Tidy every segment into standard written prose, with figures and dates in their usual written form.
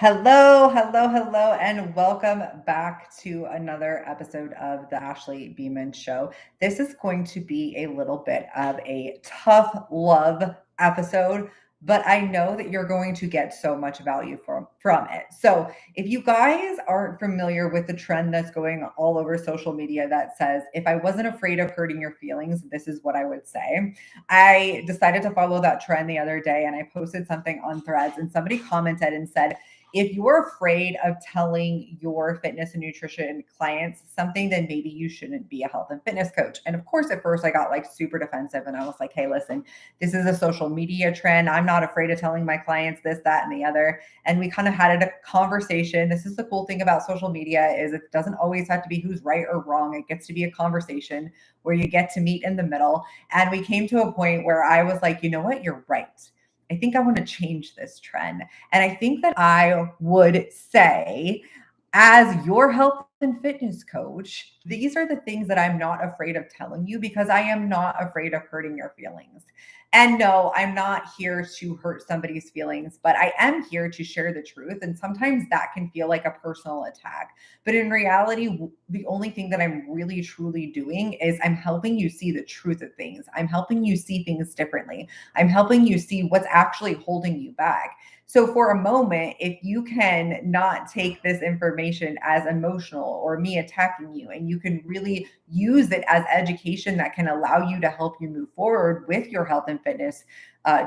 Hello, and welcome back to another episode of the Ashley Beeman Show. This is going to be a little bit of a tough love episode, but I know that you're going to get so much value from it. So, if you guys aren't familiar with the trend that's going all over social media that says, if I wasn't afraid of hurting your feelings, this is what I would say. I decided to follow that trend the other day and I posted something on Threads, and somebody commented and said, if you're afraid of telling your fitness and nutrition clients something, then maybe you shouldn't be a health and fitness coach. And of course, at first I got like super defensive and I was like, hey, listen, this is a social media trend. I'm not afraid of telling my clients this, that, and the other. And we kind of had a conversation. This is the cool thing about social media is it doesn't always have to be who's right or wrong. It gets to be a conversation where you get to meet in the middle. And we came to a point where I was like, you know what? You're right. I think I want to change this trend. And I think that I would say, as your health and fitness coach, these are the things that I'm not afraid of telling you because I am not afraid of hurting your feelings. And no, I'm not here to hurt somebody's feelings, but I am here to share the truth. And sometimes that can feel like a personal attack. But in reality, the only thing that I'm really truly doing is I'm helping you see the truth of things. I'm helping you see things differently. I'm helping you see what's actually holding you back. So for a moment, if you can not take this information as emotional or me attacking you, and you can really use it as education that can allow you to help you move forward with your health and fitness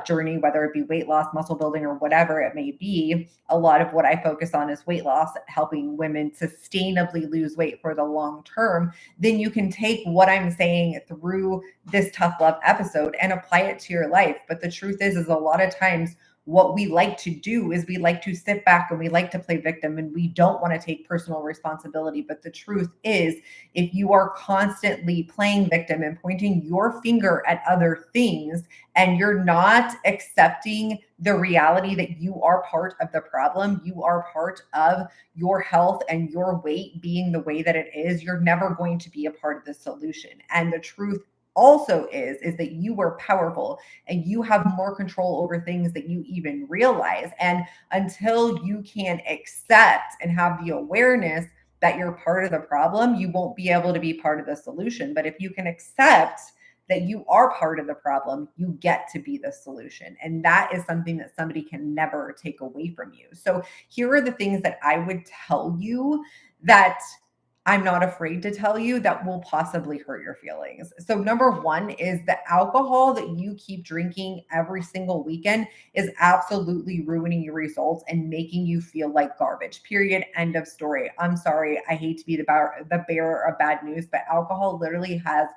journey, whether it be weight loss, muscle building, or whatever it may be. A lot of what I focus on is weight loss, helping women sustainably lose weight for the long term. Then you can take what I'm saying through this tough love episode and apply it to your life. But the truth is a lot of times what we like to do is we like to sit back and we like to play victim and we don't want to take personal responsibility. But the truth is, if you are constantly playing victim and pointing your finger at other things and you're not accepting the reality that you are part of the problem, you are part of your health and your weight being the way that it is, you're never going to be a part of the solution. And the truth also is that you are powerful and you have more control over things that you even realize. And until you can accept and have the awareness that you're part of the problem, you won't be able to be part of the solution. But if you can accept that you are part of the problem, you get to be the solution. And that is something that somebody can never take away from you. So here are the things that I would tell you that I'm not afraid to tell you that will possibly hurt your feelings. So, number one is the alcohol that you keep drinking every single weekend is absolutely ruining your results and making you feel like garbage. Period. End of story. I'm sorry. I hate to be the bearer of bad news, but alcohol literally has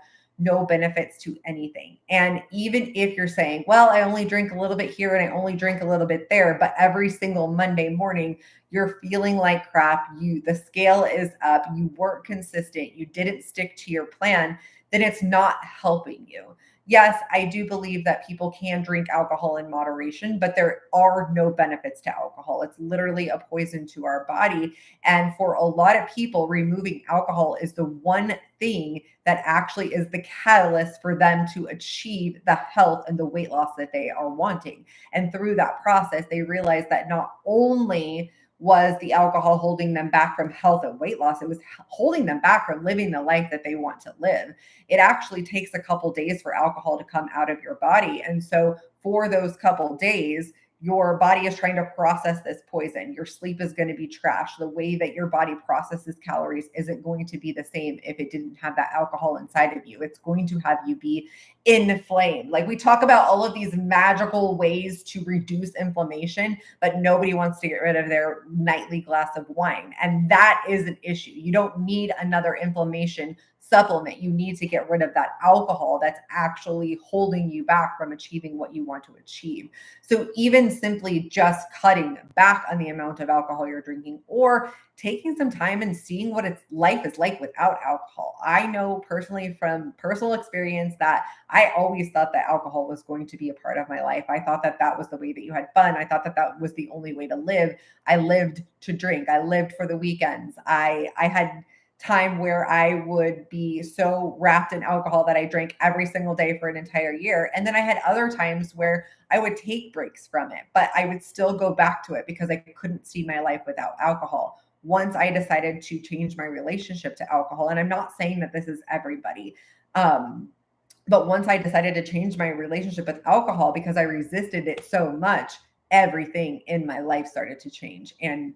no benefits to anything. And even if you're saying, well, I only drink a little bit here and I only drink a little bit there, but every single Monday morning, you're feeling like crap, the scale is up, you weren't consistent, you didn't stick to your plan, then it's not helping you. Yes, I do believe that people can drink alcohol in moderation, but there are no benefits to alcohol. It's literally a poison to our body. And for a lot of people, removing alcohol is the one thing that actually is the catalyst for them to achieve the health and the weight loss that they are wanting. And through that process, they realize that not only was the alcohol holding them back from health and weight loss, it was holding them back from living the life that they want to live. It actually takes a couple days for alcohol to come out of your body. And so for those couple days, your body is trying to process this poison. Your sleep is going to be trash. The way that your body processes calories isn't going to be the same if it didn't have that alcohol inside of you. It's going to have you be inflamed. Like we talk about all of these magical ways to reduce inflammation, but nobody wants to get rid of their nightly glass of wine. And that is an issue. You don't need another inflammation supplement. You need to get rid of that alcohol that's actually holding you back from achieving what you want to achieve. So even simply just cutting back on the amount of alcohol you're drinking or taking some time and seeing what life is like without alcohol. I know personally from personal experience that I always thought that alcohol was going to be a part of my life. I thought that that was the way that you had fun. I thought that that was the only way to live. I lived to drink. I lived for the weekends. I had time where I would be so wrapped in alcohol that I drank every single day for an entire year. And then I had other times where I would take breaks from it, but I would still go back to it because I couldn't see my life without alcohol. Once I decided to change my relationship to alcohol, and I'm not saying that this is everybody, but once I decided to change my relationship with alcohol because I resisted it so much, everything in my life started to change. And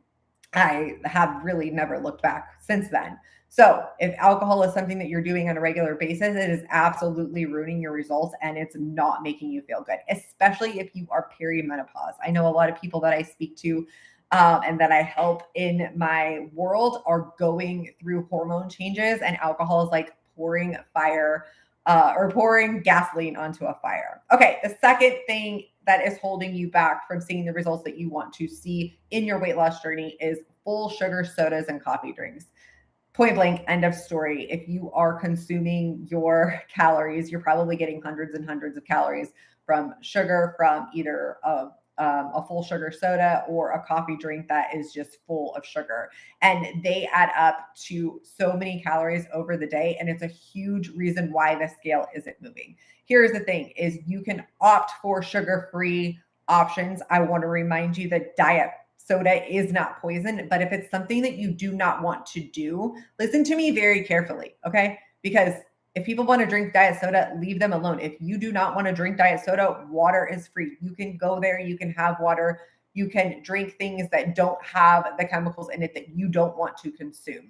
I have really never looked back since then. So, if alcohol is something that you're doing on a regular basis, it is absolutely ruining your results and it's not making you feel good, especially if you are perimenopause. I know a lot of people that I speak to and that I help in my world are going through hormone changes, and alcohol is like pouring fire or pouring gasoline onto a fire. Okay, the second thing that is holding you back from seeing the results that you want to see in your weight loss journey is full sugar sodas and coffee drinks. Point blank, end of story. If you are consuming your calories, you're probably getting hundreds and hundreds of calories from sugar, from either a full sugar soda or a coffee drink that is just full of sugar. And they add up to so many calories over the day. And it's a huge reason why the scale isn't moving. Here's the thing is you can opt for sugar-free options. I want to remind you that diet soda is not poison, but if it's something that you do not want to do, listen to me very carefully, okay? Because if people want to drink diet soda, leave them alone. If you do not want to drink diet soda, water is free. You can go there, you can have water, you can drink things that don't have the chemicals in it that you don't want to consume.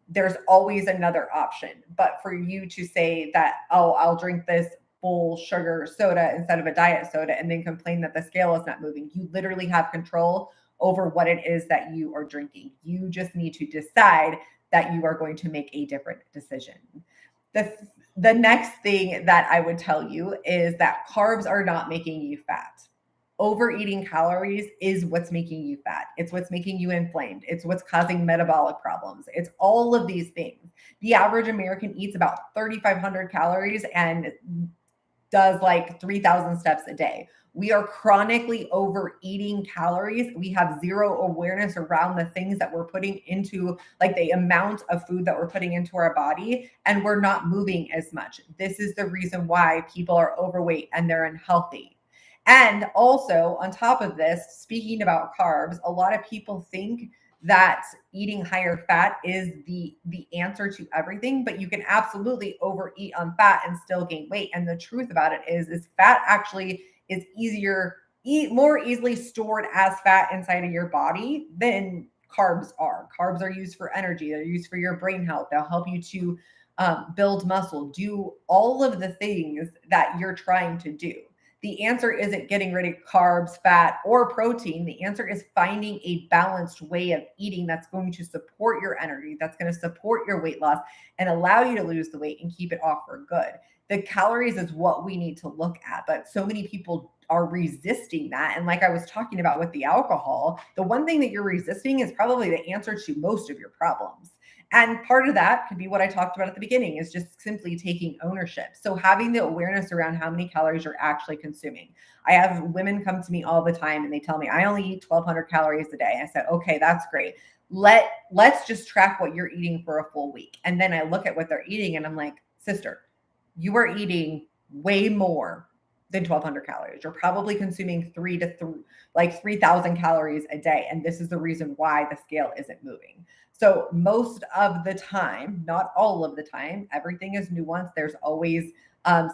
There's always another option. But for you to say that, oh, I'll drink this full sugar soda instead of a diet soda and then complain that the scale is not moving, you literally have control over what it is that you are drinking. You just need to decide that you are going to make a different decision. The next thing that I would tell you is that carbs are not making you fat. Overeating calories is what's making you fat. It's what's making you inflamed. It's what's causing metabolic problems. It's all of these things. The average American eats about 3,500 calories and does like 3,000 steps a day. We are chronically overeating calories. We have zero awareness around the things that we're putting into, like the amount of food that we're putting into our body, and we're not moving as much. This is the reason why people are overweight and they're unhealthy. And also, on top of this, speaking about carbs, a lot of people think that eating higher fat is the answer to everything, but you can absolutely overeat on fat and still gain weight. And the truth about it is fat actually is more easily stored as fat inside of your body than carbs are. Carbs are used for energy. They're used for your brain health. They'll help you to build muscle, do all of the things that you're trying to do. The answer isn't getting rid of carbs, fat, or protein. The answer is finding a balanced way of eating that's going to support your energy, that's going to support your weight loss and allow you to lose the weight and keep it off for good. The calories is what we need to look at, but so many people are resisting that. And like I was talking about with the alcohol, the one thing that you're resisting is probably the answer to most of your problems. And part of that could be what I talked about at the beginning, is just simply taking ownership. So having the awareness around how many calories you're actually consuming. I have women come to me all the time and they tell me, I only eat 1,200 calories a day. I said, okay, that's great. Let's just track what you're eating for a full week. And then I look at what they're eating and I'm like, sister, you are eating way more than 1,200 calories. You're probably consuming 3,000 calories a day. And this is the reason why the scale isn't moving. So most of the time, not all of the time, everything is nuanced. There's always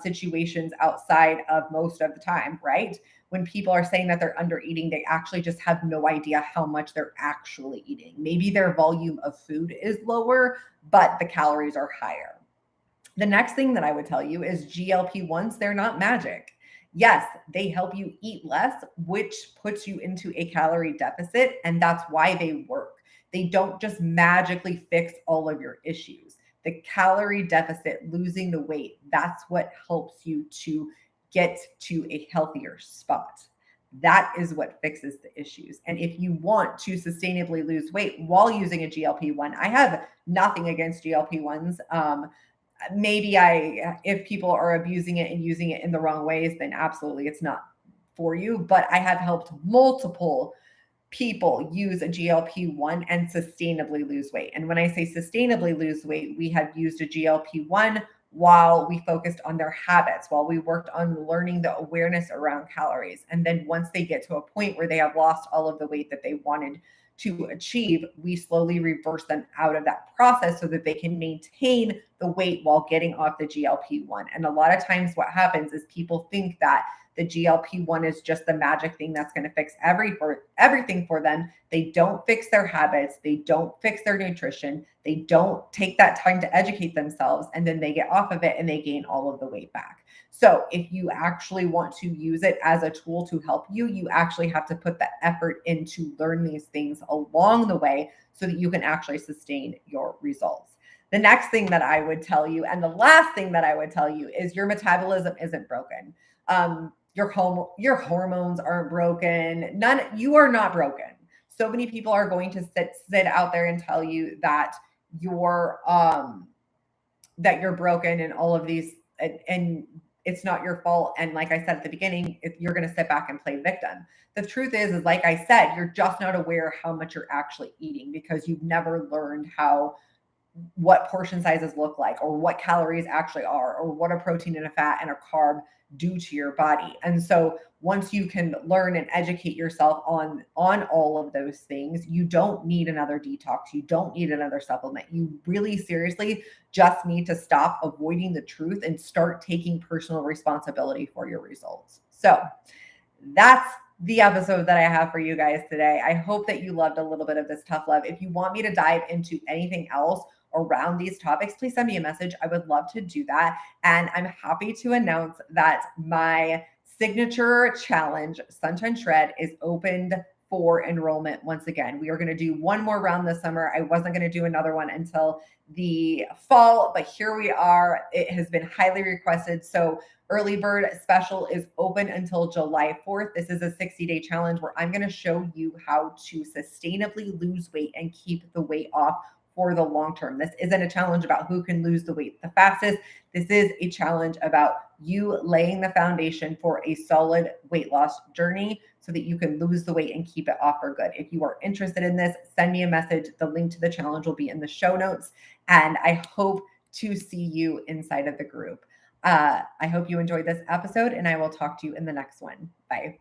situations outside of most of the time, right? When people are saying that they're under eating, they actually just have no idea how much they're actually eating. Maybe their volume of food is lower, but the calories are higher. The next thing that I would tell you is GLP-1s, they're not magic. Yes, they help you eat less, which puts you into a calorie deficit, and that's why they work. They don't just magically fix all of your issues. The calorie deficit, losing the weight, that's what helps you to get to a healthier spot. That is what fixes the issues. And if you want to sustainably lose weight while using a GLP-1, I have nothing against GLP-1s. Maybe if people are abusing it and using it in the wrong ways, then absolutely it's not for you. But I have helped multiple people use a GLP-1 and sustainably lose weight. And when I say sustainably lose weight, we have used a GLP-1 while we focused on their habits, while we worked on learning the awareness around calories. And then once they get to a point where they have lost all of the weight that they wanted to achieve, we slowly reverse them out of that process so that they can maintain the weight while getting off the GLP-1. And a lot of times what happens is people think that the GLP-1 is just the magic thing that's going to fix everything for them. They don't fix their habits. They don't fix their nutrition. They don't take that time to educate themselves. And then they get off of it and they gain all of the weight back. So if you actually want to use it as a tool to help you, you actually have to put the effort in to learn these things along the way so that you can actually sustain your results. The next thing that I would tell you, and the last thing that I would tell you, is your metabolism isn't broken. Your hormones aren't broken. You are not broken. So many people are going to sit out there and tell you that you're broken and all of these, and it's not your fault. And like I said at the beginning, you're going to sit back and play victim. The truth is like I said, you're just not aware how much you're actually eating because you've never learned what portion sizes look like, or what calories actually are, or what a protein and a fat and a carb do to your body. And so once you can learn and educate yourself on all of those things, you don't need another detox. You don't need another supplement. You really seriously just need to stop avoiding the truth and start taking personal responsibility for your results. So that's the episode that I have for you guys today. I hope that you loved a little bit of this tough love. If you want me to dive into anything else around these topics, please send me a message. I would love to do that. And I'm happy to announce that my signature challenge, Sunshine Shred, is opened for enrollment once again. We are going to do one more round this summer. I wasn't going to do another one until the fall, but here we are. It has been highly requested. So early bird special is open until July 4th. This is a 60-day challenge where I'm going to show you how to sustainably lose weight and keep the weight off for the long term. This isn't a challenge about who can lose the weight the fastest. This is a challenge about you laying the foundation for a solid weight loss journey so that you can lose the weight and keep it off for good. If you are interested in this, send me a message. The link to the challenge will be in the show notes. And I hope to see you inside of the group. I hope you enjoyed this episode, and I will talk to you in the next one. Bye.